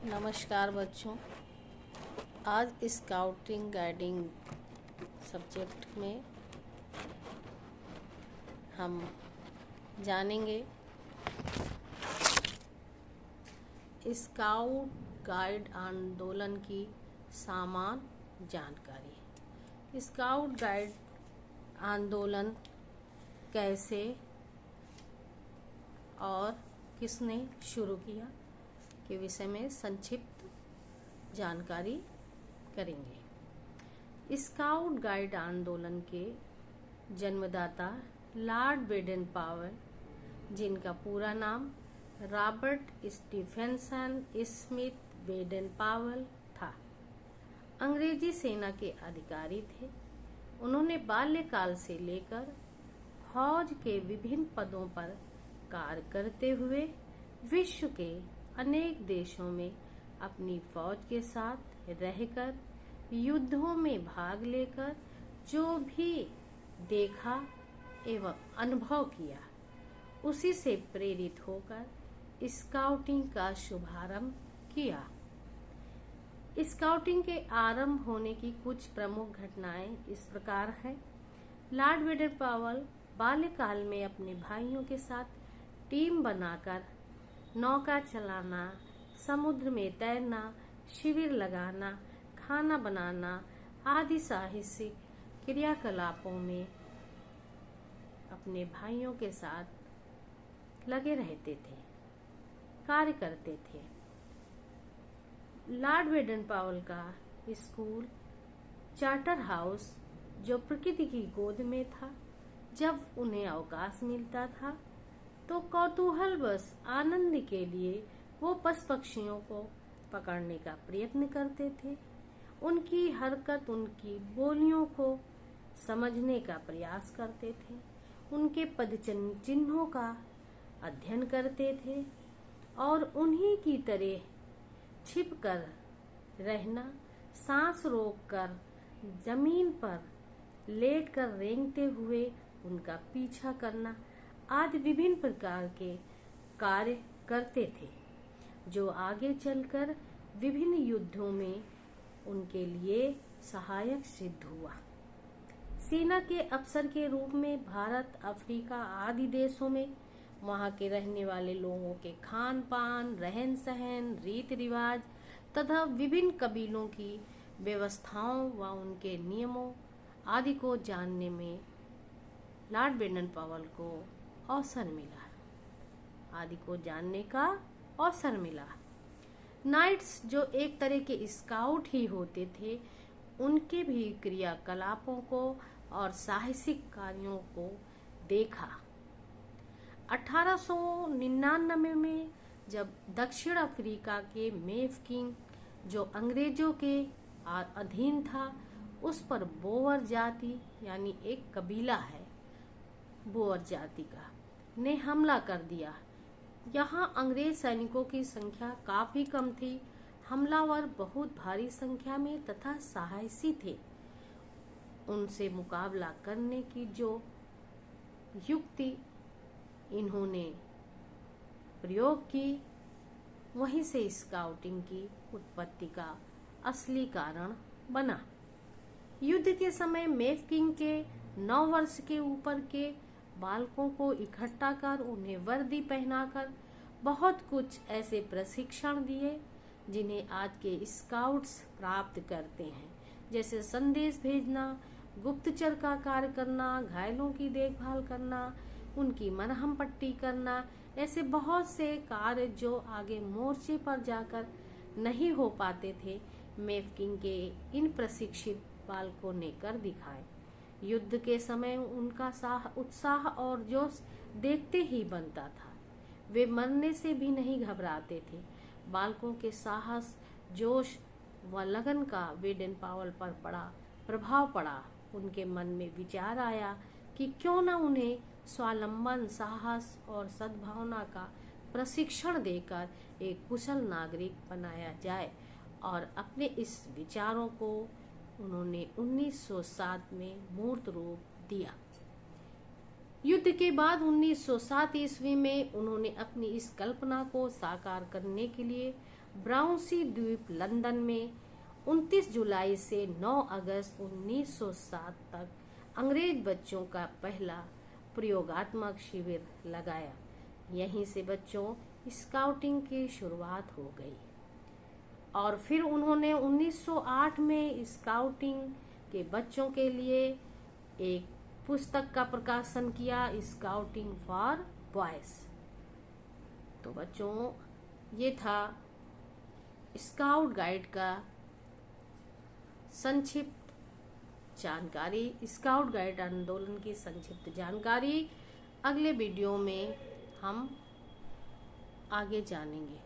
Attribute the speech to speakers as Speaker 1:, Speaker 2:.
Speaker 1: नमस्कार बच्चों। आज स्काउटिंग गाइडिंग सब्जेक्ट में हम जानेंगे स्काउट गाइड आंदोलन की सामान्य जानकारी। स्काउट गाइड आंदोलन कैसे और किसने शुरू किया के विषय में संक्षिप्त जानकारी करेंगे। स्काउट गाइड आंदोलन के जन्मदाता लॉर्ड बेडन पावेल, जिनका पूरा नाम Robert Stephenson Smith Baden Pavel था, अंग्रेजी सेना के अधिकारी थे। उन्होंने बाल्यकाल से लेकर फौज के विभिन्न पदों पर कार्य करते हुए विश्व के अनेक देशों में अपनी फौज के साथ रहकर युद्धों में भाग लेकर जो भी देखा एवं अनुभव किया, उसी से प्रेरित होकर स्काउटिंग का शुभारंभ किया। स्काउटिंग के आरंभ होने की कुछ प्रमुख घटनाएं इस प्रकार हैं। लॉर्ड बेडन पावेल बाल्यकाल में अपने भाइयों के साथ टीम बनाकर नौका चलाना, समुद्र में तैरना, शिविर लगाना, खाना बनाना आदि साहसिक क्रियाकलापों में अपने भाइयों के साथ लगे रहते थे, कार्य करते थे। लॉर्ड बेडन पावेल का स्कूल चार्टर हाउस, जो प्रकृति की गोद में था, जब उन्हें अवकाश मिलता था तो कौतूहलवश आनंद के लिए वो पशु पक्षियों को पकड़ने का प्रयत्न करते थे। उनकी हरकत, उनकी बोलियों को समझने का प्रयास करते थे, उनके पद चिन्हों का अध्ययन करते थे और उन्हीं की तरह छिपकर रहना, सांस रोककर जमीन पर लेटकर रेंगते हुए उनका पीछा करना आदि विभिन्न प्रकार के कार्य करते थे, जो आगे चलकर विभिन्न युद्धों में उनके लिए सहायक सिद्ध हुआ। सेना के अफसर के रूप में भारत, अफ्रीका आदि देशों में वहां के रहने वाले लोगों के खान पान, रहन सहन, रीति रिवाज तथा विभिन्न कबीलों की व्यवस्थाओं व उनके नियमों आदि को जानने में लॉर्ड बेडन पावेल को अवसर मिला। नाइट्स, जो एक तरह के स्काउट ही होते थे, उनके भी क्रियाकलापों को और साहसिक कार्यों को देखा। 1899 में जब दक्षिण अफ्रीका के मेफकिंग, जो अंग्रेजों के अधीन था, उस पर बोअर जाति यानी एक कबीला है बोअर जाति का, ने हमला कर दिया। यहाँ अंग्रेज सैनिकों की संख्या काफी कम थी। हमलावर बहुत भारी संख्या में तथा साहसी थे। उनसे मुकाबला करने की जो युक्ति इन्होंने प्रयोग की, वहीं से स्काउटिंग की उत्पत्ति का असली कारण बना। युद्ध के समय मेफकिंग के 9 वर्ष के ऊपर के बालकों को इकट्ठा कर उन्हें वर्दी पहनाकर बहुत कुछ ऐसे प्रशिक्षण दिए जिन्हें आज के स्काउट्स प्राप्त करते हैं, जैसे संदेश भेजना, गुप्तचर का कार्य करना, घायलों की देखभाल करना, उनकी मरहम पट्टी करना, ऐसे बहुत से कार्य जो आगे मोर्चे पर जाकर नहीं हो पाते थे, मेफकिंग के इन प्रशिक्षित बालकों ने कर दिखाए। युद्ध के समय उनका उत्साह और जोश देखते ही बनता था। वे मरने से भी नहीं घबराते थे। बालकों के साहस, जोश व लगन का बेडन पावेल पर बड़ा प्रभाव पड़ा। उनके मन में विचार आया कि क्यों न उन्हें स्वावलंबन, साहस और सद्भावना का प्रशिक्षण देकर एक कुशल नागरिक बनाया जाए, और अपने इस विचारों को उन्होंने 1907 में मूर्त रूप दिया। युद्ध के बाद 1907 ईस्वी में उन्होंने अपनी इस कल्पना को साकार करने के लिए ब्राउनसी द्वीप लंदन में 29 जुलाई से 9 अगस्त 1907 तक अंग्रेज बच्चों का पहला प्रयोगात्मक शिविर लगाया। यहीं से बच्चों स्काउटिंग की शुरुआत हो गई और फिर उन्होंने 1908 में स्काउटिंग के बच्चों के लिए एक पुस्तक का प्रकाशन किया, स्काउटिंग फॉर बॉयज। तो बच्चों ये था स्काउट गाइड का संक्षिप्त जानकारी, स्काउट गाइड आंदोलन की संक्षिप्त जानकारी। अगले वीडियो में हम आगे जानेंगे।